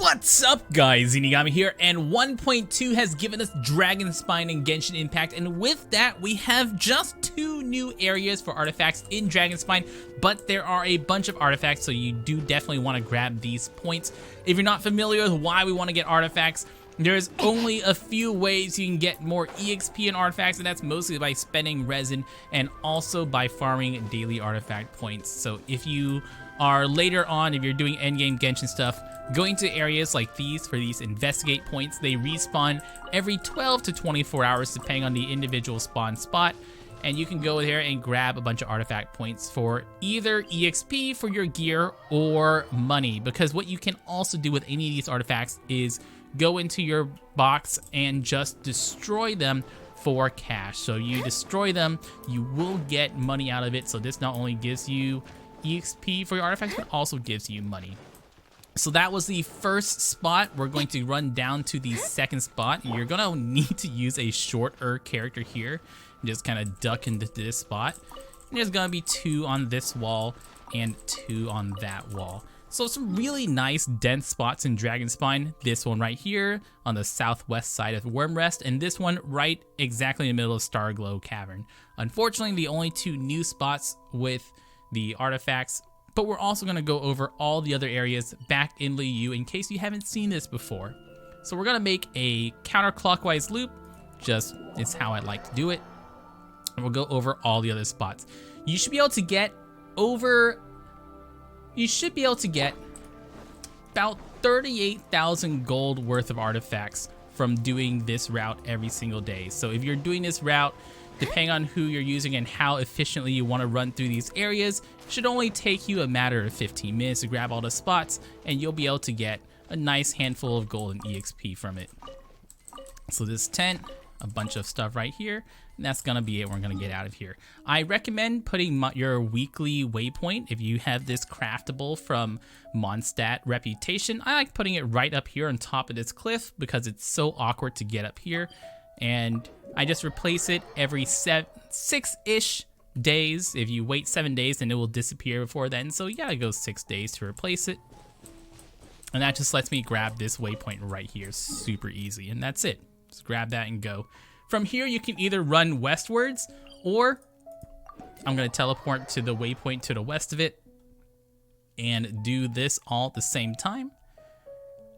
What's up guys, Zeenigami here, and 1.2 has given us Dragonspine and Genshin Impact, and with that we have just 2 new areas for artifacts in Dragonspine, but there are a bunch of artifacts, so you do definitely want to grab these points. If you're not familiar with why we want to get artifacts, there's only a few ways you can get more EXP and artifacts, and that's mostly by spending resin and also by farming daily artifact points. So if you are later on, if you're doing endgame Genshin stuff, going to areas like these for these investigate points, they respawn every 12 to 24 hours depending on the individual spawn spot, and you can go there and grab a bunch of artifact points for either EXP for your gear or money, because what you can also do with any of these artifacts is go into your box and just destroy them for cash. So you destroy them, you will get money out of it, so this not only gives you EXP for your artifacts, but also gives you money. So that was the first spot. We're going to run down to the second spot. You're gonna need to use a shorter character here and just kind of duck into this spot. And there's gonna be 2 on this wall and 2 on that wall. So some really nice dense spots in Dragonspine. This one right here on the southwest side of Wormrest, and this one right exactly in the middle of Starglow Cavern. Unfortunately, the only 2 new spots with the artifacts, but we're also going to go over all the other areas back in Liyue in case you haven't seen this before. So we're going to make a counterclockwise loop, just it's how I like to do it, and we'll go over all the other spots. You should be able to get about 38,000 gold worth of artifacts from doing this route every single day. So if you're doing this route, depending on who you're using and how efficiently you want to run through these areas, it should only take you a matter of 15 minutes to grab all the spots, and you'll be able to get a nice handful of gold and EXP from it. So this tent, a bunch of stuff right here, and that's gonna be it. We're gonna get out of here. I recommend putting your weekly waypoint, if you have this craftable from Mondstadt Reputation. I like putting it right up here on top of this cliff because it's so awkward to get up here, and I just replace it every 6-ish days. If you wait 7 days, then it will disappear before then. So you gotta go 6 days to replace it. And that just lets me grab this waypoint right here, super easy. And that's it, just grab that and go. From here, you can either run westwards, or I'm gonna teleport to the waypoint to the west of it and do this all at the same time.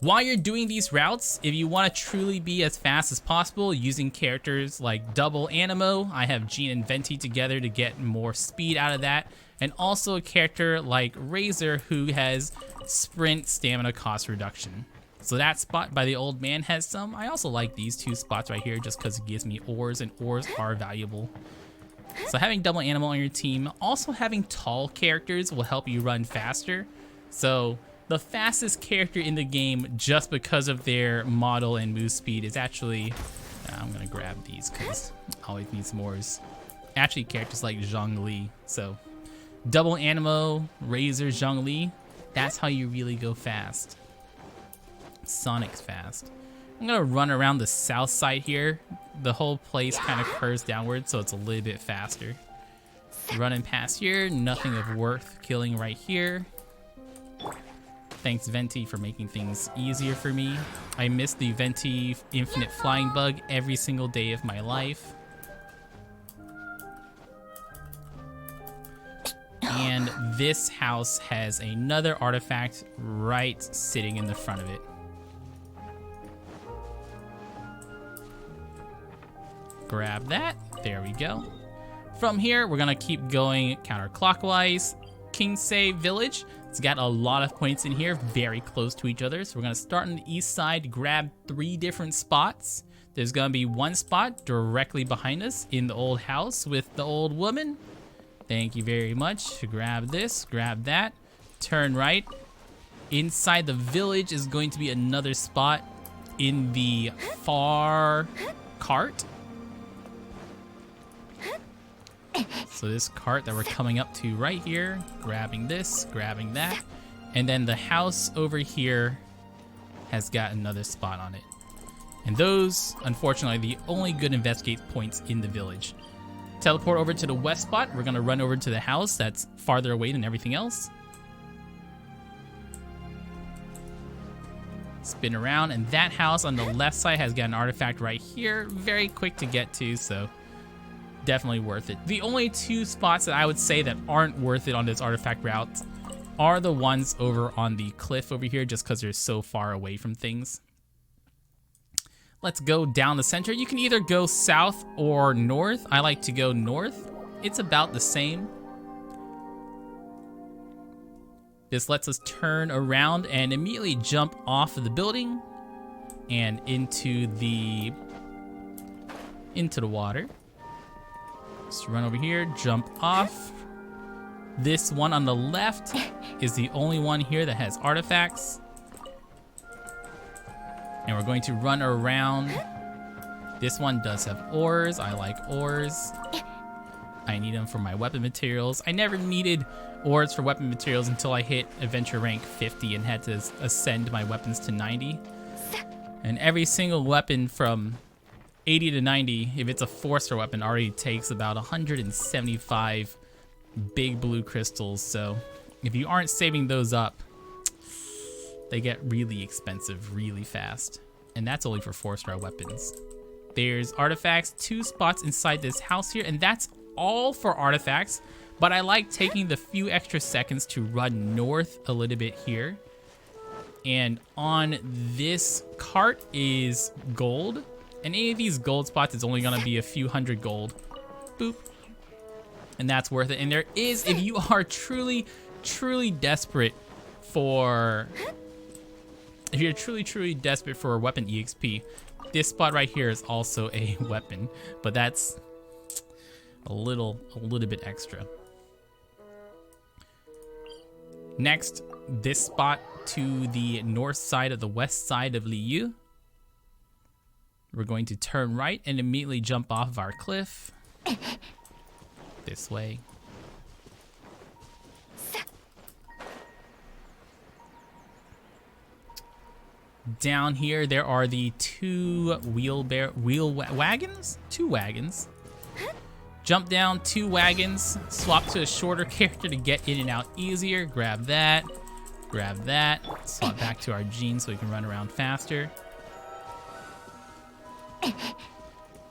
While you're doing these routes, if you want to truly be as fast as possible using characters like Double Animo, I have Jean and Venti together to get more speed out of that, and also a character like Razor who has sprint stamina cost reduction. So that spot by the old man has some. I also like these 2 spots right here just because it gives me ores, and ores are valuable. So having Double Animo on your team, also having tall characters will help you run faster. So the fastest character in the game, just because of their model and move speed, is actually, I'm gonna grab these because I always need some more, actually characters like Zhongli. So Double Animo, Razor, Zhongli, that's how you really go fast. Sonic's fast. I'm gonna run around the south side here. The whole place kind of curves downward, so it's a little bit faster. Running past here, nothing of worth killing right here. Thanks Venti for making things easier for me. I miss the Venti infinite flying bug every single day of my life. And this house has another artifact right sitting in the front of it. Grab that, there we go. From here, we're gonna keep going counterclockwise. Qingce village, it's got a lot of points in here, very close to each other. So we're gonna start on the east side, grab 3 different spots. There's gonna be 1 spot directly behind us in the old house with the old woman. Thank you very much. Grab this, grab that, turn right. Inside the village is going to be another spot in the far cart. So this cart that we're coming up to right here, grabbing this, grabbing that, and then the house over here has got another spot on it. And those, unfortunately, are the only good investigate points in the village. Teleport over to the west spot. We're gonna run over to the house that's farther away than everything else. spin around, and that house on the left side has got an artifact right here. Very quick to get to, so definitely worth it. The only two spots that I would say that aren't worth it on this artifact route are the ones over on the cliff over here, just because they're so far away from things. Let's go down the center. You can either go south or north. I like to go north. It's about the same. This lets us turn around and immediately jump off of the building and into the water. Just run over here, jump off. This one on the left is the only one here that has artifacts. And we're going to run around. This one does have ores. I like ores. I need them for my weapon materials. I never needed ores for weapon materials until I hit adventure rank 50 and had to ascend my weapons to 90. And every single weapon from 80 to 90, if it's a 4-star weapon, already takes about 175 big blue crystals. So if you aren't saving those up, they get really expensive really fast. And that's only for 4-star weapons. There's artifacts, 2 spots inside this house here, and that's all for artifacts. But I like taking the few extra seconds to run north a little bit here. And on this cart is gold. And any of these gold spots is only gonna be a few hundred gold. Boop. And that's worth it. And there is, if you are truly, truly desperate for... If you're truly desperate for a weapon EXP, this spot right here is also a weapon. But that's a little bit extra. Next, this spot to the north side of the west side of Liyue. We're going to turn right and immediately jump off of our cliff. This way. Down here, there are the 2 wagons? 2 wagons. Jump down 2 wagons, swap to a shorter character to get in and out easier. Grab that, swap back to our jeans so we can run around faster.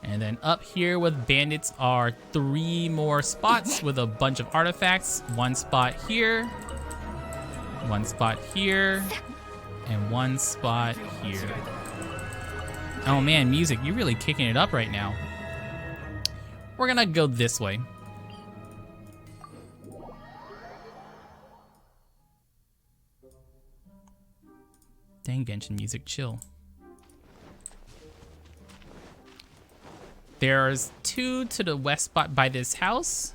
And then up here with bandits are 3 more spots with a bunch of artifacts. 1 spot here, 1 spot here, and 1 spot here. Oh man, music, you're really kicking it up right now. We're gonna go this way. Dang, Genshin music, chill. There's 2 to the west spot by this house.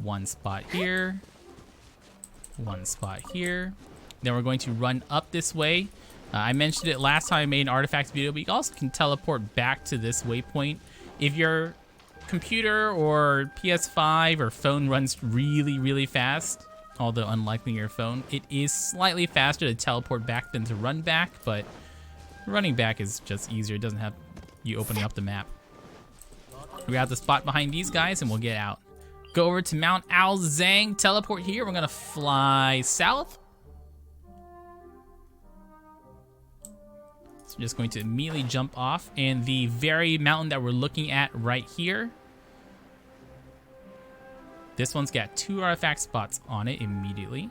1 spot here. 1 spot here. Then we're going to run up this way. I mentioned it last time I made an artifacts video, but you also can teleport back to this waypoint. If your computer or PS5 or phone runs really fast, although unlikely your phone, it is slightly faster to teleport back than to run back, but running back is just easier. It doesn't have you opening up the map. We have the spot behind these guys and we'll get out. Go over to Mount Aozang, teleport here. We're gonna fly south. So I'm just going to immediately jump off, and the very mountain that we're looking at right here, this one's got 2 artifact spots on it immediately.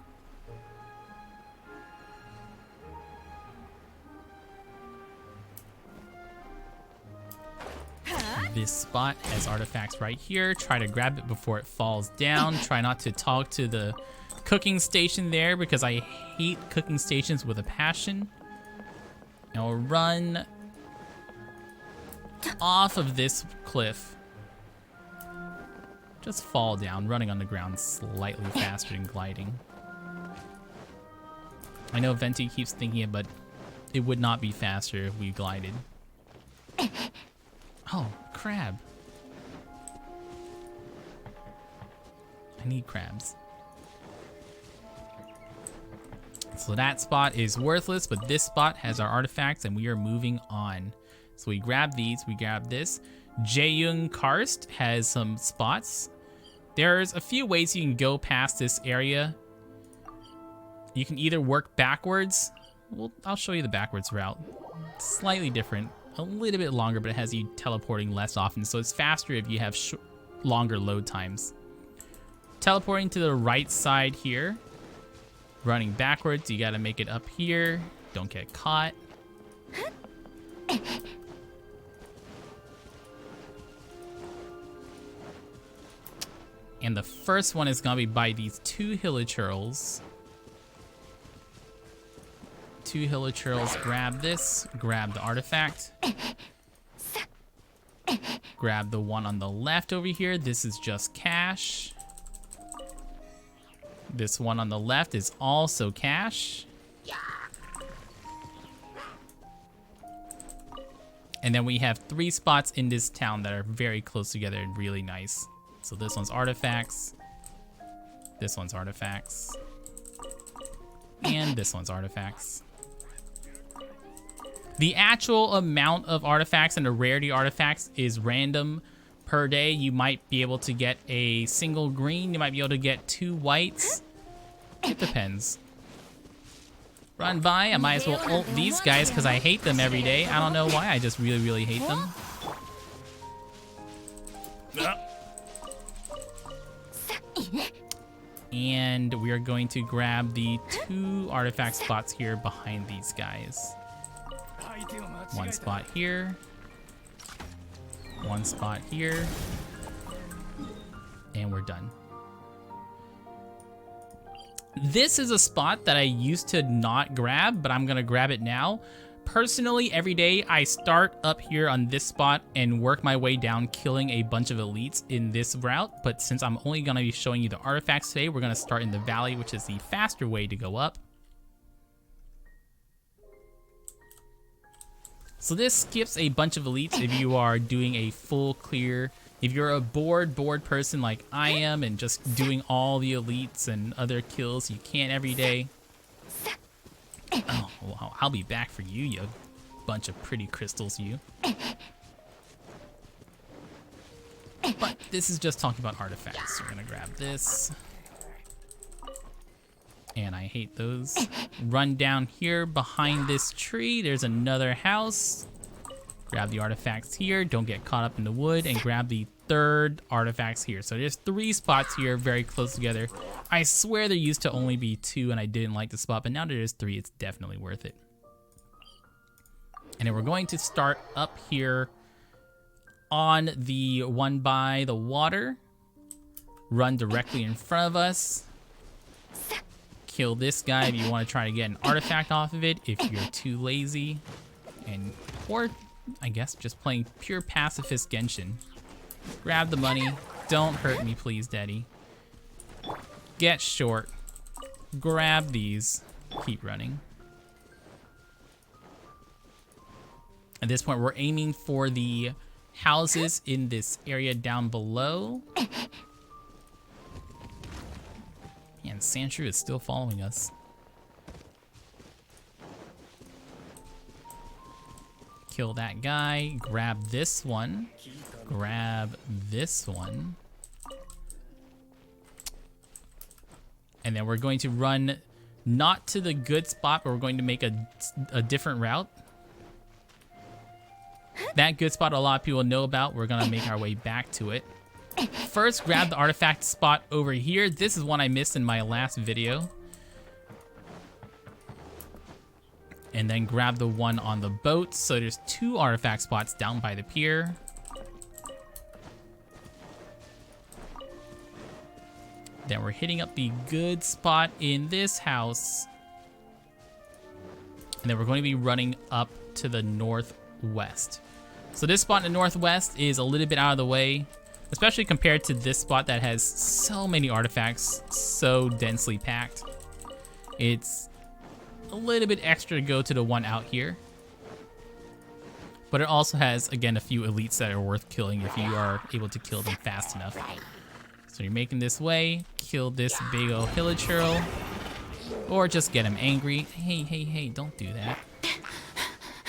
This spot has artifacts right here. Try to grab it before it falls down. Try not to talk to the cooking station there because I hate cooking stations with a passion. And we'll run off of this cliff. Just fall down, running on the ground slightly faster than gliding. I know Venti keeps thinking it, but it would not be faster if we glided. Oh, crab. I need crabs. So that spot is worthless, but this spot has our artifacts and we are moving on. So we grab these, we grab this. Jaeyoung Karst has some spots. There's a few ways you can go past this area. You can either work backwards I'll show you the backwards route. Slightly different, a little bit longer, but it has you teleporting less often, so it's faster if you have longer load times. Teleporting to the right side here. Running backwards, you gotta make it up here. Don't get caught. And the first one is gonna be by these 2 hilichurls. 2 hilichurls, grab this, grab the artifact. Grab the one on the left over here. This is just cash. This one on the left is also cash. And then we have 3 spots in this town that are very close together and really nice. So this one's artifacts. This one's artifacts. And this one's artifacts. The actual amount of artifacts and the rarity artifacts is random per day. You might be able to get a single green. You might be able to get 2 whites. It depends. Run by. I might as well ult these guys because I hate them every day. I don't know why. I just really, really hate them. And we are going to grab the 2 artifact spots here behind these guys. 1 spot here. 1 spot here. And we're done. This is a spot that I used to not grab, but I'm gonna grab it now. Personally, every day I start up here on this spot and work my way down, killing a bunch of elites in this route. But since I'm only gonna be showing you the artifacts today, we're gonna start in the valley, which is the faster way to go up. So this skips a bunch of elites if you are doing a full clear. If you're a bored person like I am and just doing all the elites and other kills you can every day. Oh, well, I'll be back for you, you bunch of pretty crystals, you. But this is just talking about artifacts. We're gonna grab this. And I hate those. Run down here behind this tree. There's another house. Grab the artifacts here. Don't get caught up in the wood. And grab the 3rd artifacts here. So there's 3 spots here very close together. I swear there used to only be 2 and I didn't like the spot, but now there's 3. It's definitely worth it. And then we're going to start up here on the one by the water. Run directly in front of us. Kill this guy if you want to try to get an artifact off of it, if you're too lazy. Or I guess just playing pure pacifist Genshin. Grab the money. Don't hurt me, please, Daddy. Get short. Grab these. Keep running. At this point, we're aiming for the houses in this area down below. And Sandshrew is still following us. Kill that guy. Grab this one. Grab this one. And then we're going to run not to the good spot, but we're going to make a different route. That good spot a lot of people know about. We're going to make our way back to it. First, grab the artifact spot over here. This is one I missed in my last video. And then grab the one on the boat. So there's 2 artifact spots down by the pier. Then we're hitting up the good spot in this house. And then we're going to be running up to the northwest. So this spot in the northwest is a little bit out of the way, especially compared to this spot that has so many artifacts, so densely packed. It's a little bit extra to go to the one out here. But it also has, again, a few elites that are worth killing if you are able to kill them fast enough. So you're making this way, kill this big ol' hilichurl, or just get him angry. Hey, hey, hey, don't do that.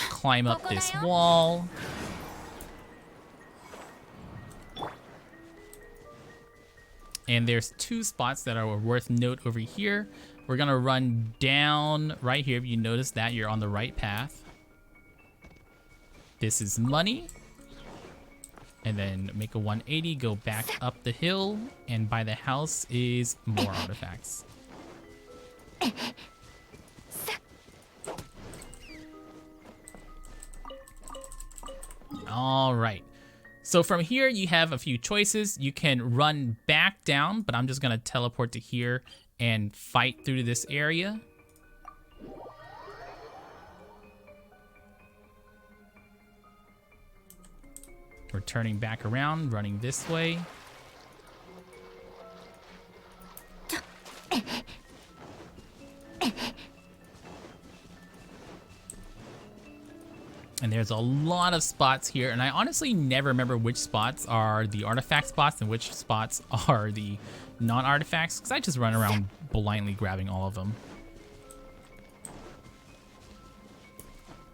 Climb up this wall. And there's 2 spots that are worth note over here. We're gonna run down right here. If you notice that, you're on the right path. This is money. And then make a 180, go back up the hill, and by the house is more artifacts. All right. So from here, you have a few choices. You can run back down, but I'm just gonna teleport to here and fight through this area. We're turning back around, running this way. And there's a lot of spots here, and I honestly never remember which spots are the artifact spots and which spots are the non-artifacts, because I just run around blindly grabbing all of them.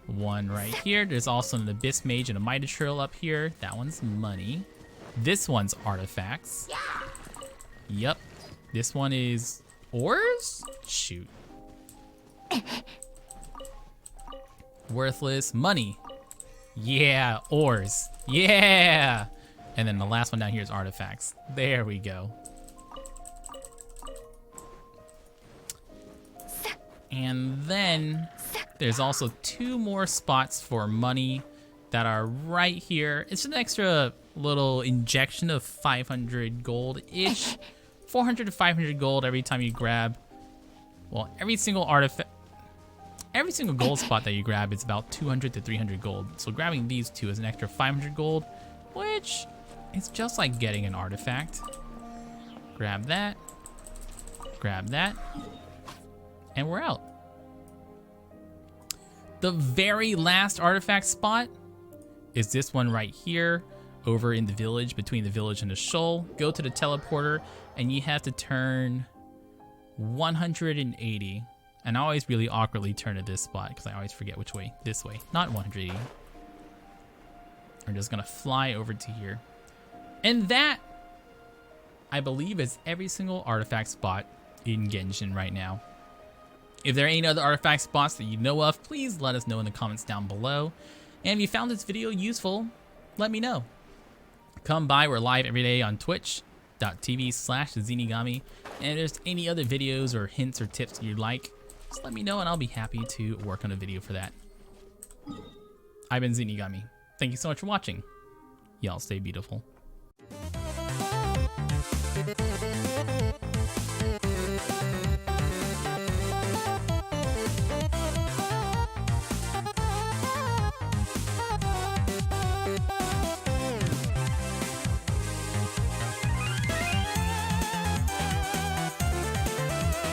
One right here. There's also an Abyss Mage and a Midas Trail up here. That one's money. This one's artifacts. Yep. This one is ores? Shoot. Worthless. Money. Yeah. Ores. Yeah. And then the last one down here is artifacts. There we go. And then there's also 2 more spots for money that are right here. It's an extra little injection of 500 gold-ish. 400 to 500 gold every time you grab. Well, every single gold spot that you grab is about 200 to 300 gold. So grabbing these 2 is an extra 500 gold, which is just like getting an artifact. Grab that. Grab that. And we're out. The very last artifact spot is this one right here, over in the village, between the village and the shoal. Go to the teleporter, and you have to turn 180. And I always really awkwardly turn to this spot, because I always forget which way. This way, not 180. I'm just gonna fly over to here. And that, I believe, is every single artifact spot in Genshin right now. If there are any other artifact spots that you know of, please let us know in the comments down below. And if you found this video useful, let me know. Come by, we're live every day on twitch.tv/Zeenigami. And if there's any other videos or hints or tips you'd like, just let me know and I'll be happy to work on a video for that. I've been Zeenigami. Thank you so much for watching. Y'all stay beautiful.